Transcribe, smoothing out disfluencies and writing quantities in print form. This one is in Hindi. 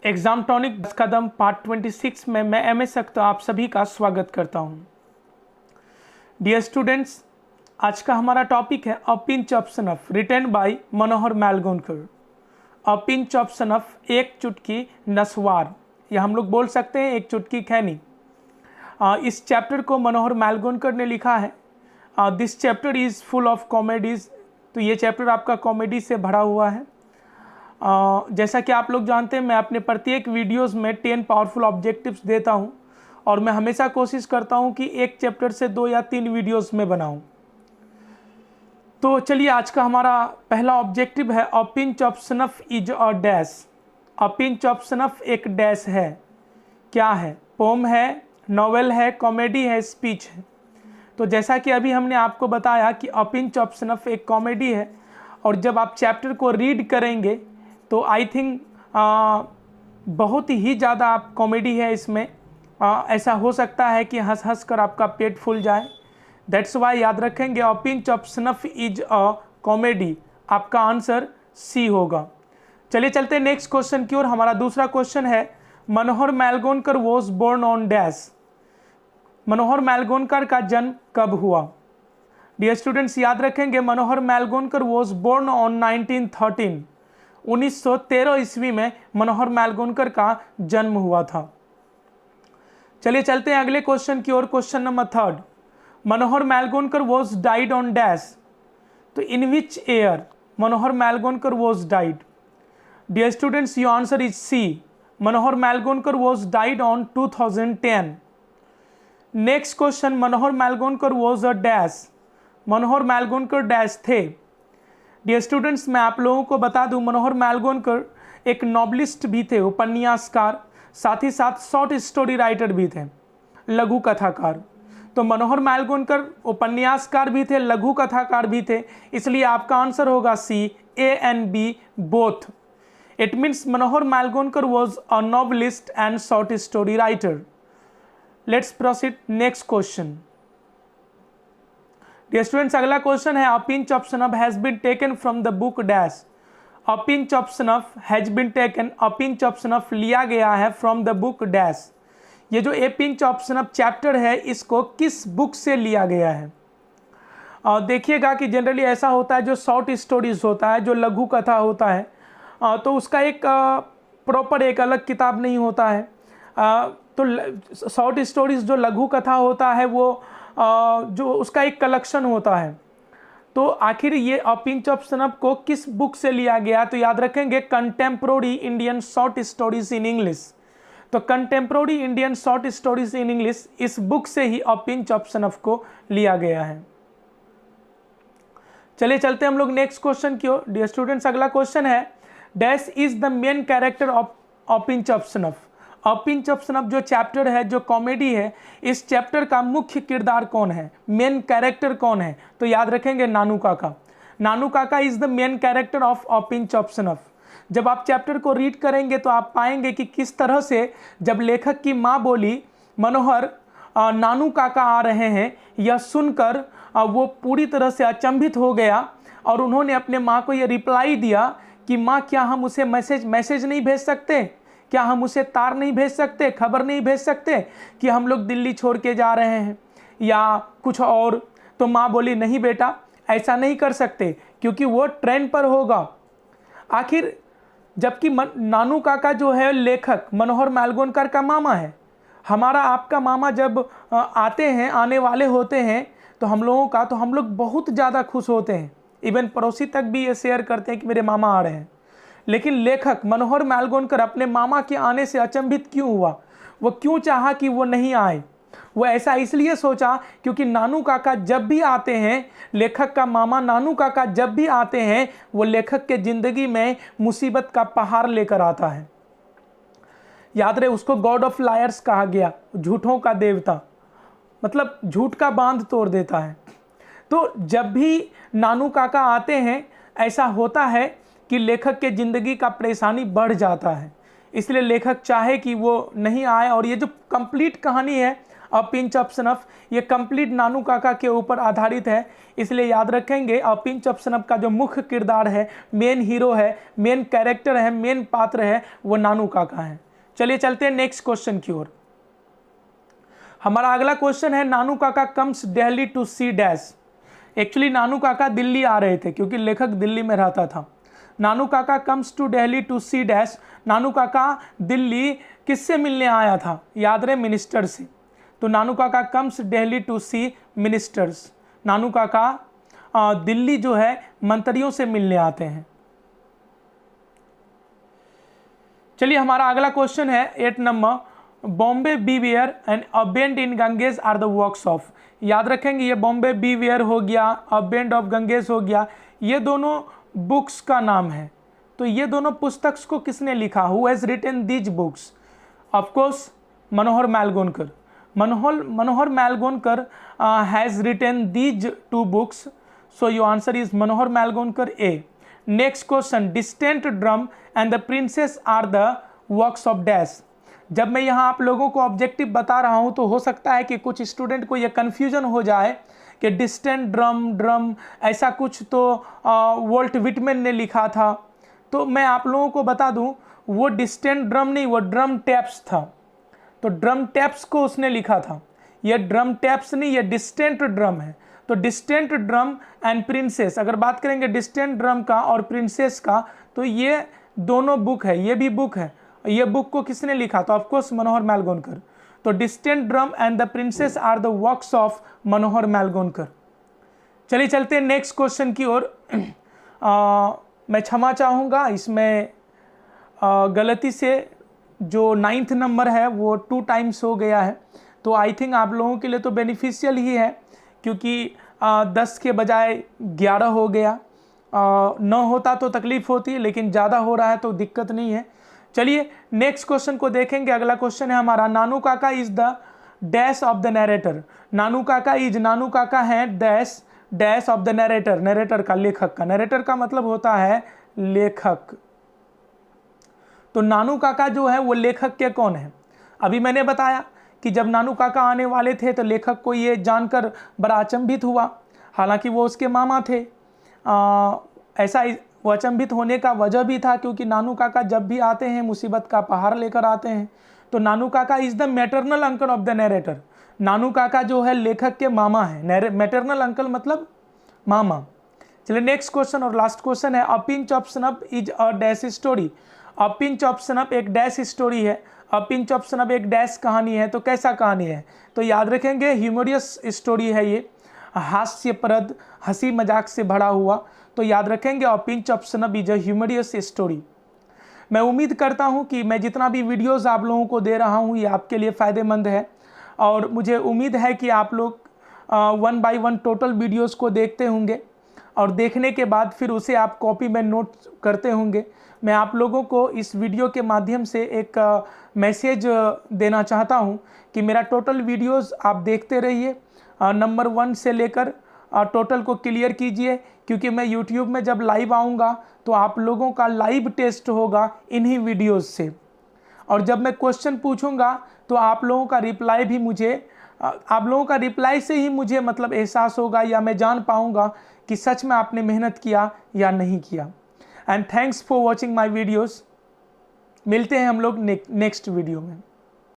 एग्जाम टॉनिक कदम पार्ट 26 में मैं एमएस अख्तर आप सभी का स्वागत करता हूं। डियर स्टूडेंट्स, आज का हमारा टॉपिक है a pinch of snuff written by Manohar Malgonkar. A pinch of snuff, एक चुटकी नस्वार, या हम लोग बोल सकते हैं एक चुटकी खैनी। इस चैप्टर को मनोहर मालगोनकर ने लिखा है। This chapter is full of comedies. तो ये चैप्टर आपका कॉमेडी से भरा हुआ है। जैसा कि आप लोग जानते हैं, मैं अपने प्रत्येक वीडियोस में 10 पावरफुल ऑब्जेक्टिव्स देता हूं और मैं हमेशा कोशिश करता हूं कि एक चैप्टर से 2 या 3 वीडियोस में बनाऊं। तो चलिए, आज का हमारा पहला ऑब्जेक्टिव है a pinch of snuff is a dash. A pinch of snuff एक डैश है। क्या है? पोम है, नॉवेल है, कॉमेडी है, स्पीच है। तो जैसा कि अभी हमने आपको बताया कि अ पिंच ऑफ सनफ एक कॉमेडी है, और जब आप चैप्टर को रीड करेंगे तो आई थिंक बहुत ही ज़्यादा आप कॉमेडी है इसमें। ऐसा हो सकता है कि हंस हंस कर आपका पेट फूल जाए। दैट्स वाई याद रखेंगे a pinch of snuff is a comedy. आपका आंसर सी होगा। चलिए चलते हैं नेक्स्ट क्वेश्चन की ओर। हमारा दूसरा क्वेश्चन है मनोहर Malgonkar was born on dash. Manohar Malgonkar का जन्म कब हुआ? डियर स्टूडेंट्स, याद रखेंगे मनोहर मालगोनकर वॉज बोर्न ऑन 1913। 1913 ईस्वी में मनोहर मालगोनकर का जन्म हुआ था। चलिए चलते हैं अगले क्वेश्चन की ओर। Question number 3, Manohar Malgonkar was died on dash. तो in which year Manohar Malgonkar was died? Dear students, your answer is C. Manohar Malgonkar was died on 2010। Next question, Manohar Malgonkar was a dash. Manohar Malgonkar dash थे। डियर स्टूडेंट्स, मैं आप लोगों को बता दूं, मनोहर मालगोनकर एक नॉवलिस्ट भी थे, उपन्यासकार, साथ ही साथ शॉर्ट स्टोरी राइटर भी थे, लघु कथाकार। तो मनोहर मालगोनकर उपन्यासकार भी थे, लघु कथाकार भी थे, इसलिए आपका आंसर होगा C, A and B both. It means Manohar Malgonkar was a novelist and short story writer. Let's proceed next question. Dear students, अगला क्वेश्चन है a pinch of snuff has been taken from the book dash. A pinch of snuff has been taken, a pinch of snuff लिया गया है फ्रॉम द बुक डैश। ये जो a pinch of snuff chapter है, इसको किस बुक से लिया गया है? देखिएगा कि जनरली ऐसा होता है, जो शॉर्ट स्टोरीज होता है, जो लघु कथा होता है, तो उसका एक प्रॉपर एक अलग किताब नहीं होता है। तो शॉर्ट स्टोरीज जो लघु कथा होता है, वो जो उसका एक कलेक्शन होता है। तो आखिर ये अ पिंच ऑफ सनफ को किस बुक से लिया गया? तो याद रखेंगे contemporary Indian short stories in English. तो contemporary Indian short stories in English, इस बुक से ही अ पिंच ऑफ सनफ को लिया गया है। चलिए चलते हैं हम लोग नेक्स्ट क्वेश्चन की ओर। डियर स्टूडेंट्स, अगला क्वेश्चन है dash is the main character of a pinch of snuff. A pinch of snuff जो चैप्टर है, जो कॉमेडी है, इस चैप्टर का मुख्य किरदार कौन है? मेन कैरेक्टर कौन है? तो याद रखेंगे नानू Kaka. Nanu Kaka is the main character of a pinch of snuff. जब आप चैप्टर को रीड करेंगे तो आप पाएंगे कि किस तरह से जब लेखक की माँ बोली मनोहर नानू काका आ रहे हैं, यह सुनकर वो पूरी तरह से अचंभित हो गया और उन्होंने अपने माँ को यह रिप्लाई दिया कि माँ, क्या हम उसे मैसेज नहीं भेज सकते? क्या हम उसे तार नहीं भेज सकते, खबर नहीं भेज सकते कि हम लोग दिल्ली छोड़ के जा रहे हैं या कुछ और? तो माँ बोली, नहीं बेटा, ऐसा नहीं कर सकते क्योंकि वो ट्रेन पर होगा। आखिर जबकि नानू काका जो है लेखक मनोहर मालगोनकर का मामा है। हमारा आपका मामा जब आते हैं, आने वाले होते हैं, तो हम लोगों का, तो हम लोग बहुत ज़्यादा खुश होते हैं। इवन पड़ोसी तक भी ये शेयर करते हैं कि मेरे मामा आ रहे हैं। लेकिन लेखक मनोहर मालगोनकर अपने मामा के आने से अचंभित क्यों हुआ? वो क्यों चाहा कि वो नहीं आए? वो ऐसा इसलिए सोचा क्योंकि नानू काका जब भी आते हैं, लेखक का मामा नानू काका जब भी आते हैं, वो लेखक के ज़िंदगी में मुसीबत का पहाड़ लेकर आता है। याद रहे, उसको गॉड ऑफ लायर्स कहा गया, झूठों का देवता, मतलब झूठ का बांध तोड़ देता है। तो जब भी नानू काका आते हैं, ऐसा होता है कि लेखक के ज़िंदगी का परेशानी बढ़ जाता है। इसलिए लेखक चाहे कि वो नहीं आए। और ये जो कंप्लीट कहानी है अ पिंच ऑफ सनफ, ये कंप्लीट नानू काका के ऊपर आधारित है, इसलिए याद रखेंगे अ पिंच ऑफ सनफ का जो मुख्य किरदार है, मेन हीरो है, मेन कैरेक्टर है, मेन पात्र है, वो नानू काका है। चलिए चलते हैं नेक्स्ट क्वेश्चन की ओर। हमारा अगला क्वेश्चन है, Nanu Kaka comes Delhi to see dash. Actually Nanu Kaka Delhi आ रहे थे क्योंकि लेखक दिल्ली में रहता था। Nanu Kaka comes to Delhi to see dash, Nanu Kaka Delhi किससे मिलने आया था? याद रहे, मिनिस्टर से। तो Nanu Kaka comes Delhi to see ministers, Nanu Kaka Delhi जो है मंत्रियों से मिलने आते हैं। चलिए हमारा अगला क्वेश्चन है 8 number, Bombay beware and a bend in Ganges are the works of. याद रखेंगे ये बॉम्बे बीवियर हो गया, अ बेंड ऑफ गंगेज हो गया, ये दोनों बुक्स का नाम है। तो ये दोनों पुस्तक को किसने लिखा? Who has written these books? Of course Manohar Malgonkar. Manohar Malgonkar has written these 2 books, so your answer is Manohar Malgonkar A. Next question, distant drum and the princes are the works of dash. जब मैं यहाँ आप लोगों को ऑब्जेक्टिव बता रहा हूँ तो हो सकता है कि कुछ स्टूडेंट को ये कन्फ्यूजन हो जाए कि डिस्टेंट ड्रम ऐसा कुछ तो वोल्ट विटमैन ने लिखा था। तो मैं आप लोगों को बता दूं, वो डिस्टेंट ड्रम नहीं, वो ड्रम टैप्स था। तो ड्रम टैप्स को उसने लिखा था, ये ड्रम टैप्स नहीं, ये डिस्टेंट ड्रम है। तो डिस्टेंट ड्रम एंड प्रिंसेस, अगर बात करेंगे डिस्टेंट ड्रम का और प्रिंसेस का, तो ये दोनों बुक है, ये भी बुक है। ये बुक को किसने लिखा? तो ऑफकोर्स मनोहर मालगोनकर। तो distant drum and the princes are the works of Manohar Malgonkar. चलिए चलते हैं नेक्स्ट क्वेश्चन की ओर। मैं क्षमा चाहूँगा, इसमें गलती से जो 9th नंबर है वो 2 टाइम्स हो गया है। तो आई थिंक आप लोगों के लिए तो बेनिफिशियल ही है, क्योंकि 10 के बजाय 11 हो गया। 9 होता तो तकलीफ होती, लेकिन ज़्यादा हो रहा है तो दिक्कत नहीं है। चलिए नेक्स्ट क्वेश्चन को देखेंगे। अगला क्वेश्चन है हमारा, Nanu Kaka is the dash of the narrator. Nanu Kaka है dash of the narrator, narrator का, लेखक का। नरेटर का मतलब होता है लेखक। तो नानू काका जो है वो लेखक के कौन है? अभी मैंने बताया कि जब नानू काका आने वाले थे तो लेखक को ये जानकर बड़ा अचंभित हुआ, हालांकि वो उसके मामा थे। ऐसा वो अचंभित होने का वजह भी था क्योंकि नानू काका जब भी आते हैं मुसीबत का पहाड़ लेकर आते हैं। तो Nanu Kaka is the maternal uncle of the narrator. Nanu Kaka जो है लेखक के मामा है। मैटरनल अंकल मतलब मामा। चलिए नेक्स्ट क्वेश्चन और लास्ट क्वेश्चन है, a pinch of snuff is a dash story. A pinch of snuff एक डैश स्टोरी है। अ पिंच ऑफ सनफ एक डैश कहानी है। तो कैसा कहानी है? तो याद रखेंगे ह्यूमरियस स्टोरी है ये, हास्यप्रद, हंसी मजाक से भरा हुआ। तो याद रखेंगे a pinch of snuff is a humorous story. मैं उम्मीद करता हूं कि मैं जितना भी वीडियोस आप लोगों को दे रहा हूं ये आपके लिए फ़ायदेमंद है, और मुझे उम्मीद है कि आप लोग 1 बाय 1 टोटल वीडियोस को देखते होंगे और देखने के बाद फिर उसे आप कॉपी में नोट करते होंगे। मैं आप लोगों को इस वीडियो के माध्यम से एक मैसेज देना चाहता हूं कि मेरा टोटल वीडियोस आप देखते रहिए, नंबर 1 से लेकर टोटल को क्लियर कीजिए, क्योंकि मैं यूट्यूब में जब लाइव आऊँगा तो आप लोगों का लाइव टेस्ट होगा इन्हीं वीडियोस से। और जब मैं क्वेश्चन पूछूंगा तो आप लोगों का रिप्लाई भी मुझे, आप लोगों का रिप्लाई से ही मुझे मतलब एहसास होगा या मैं जान पाऊंगा कि सच में आपने मेहनत किया या नहीं किया। And thanks for watching my videos. मिलते हैं हम लोग नेक्स्ट वीडियो में।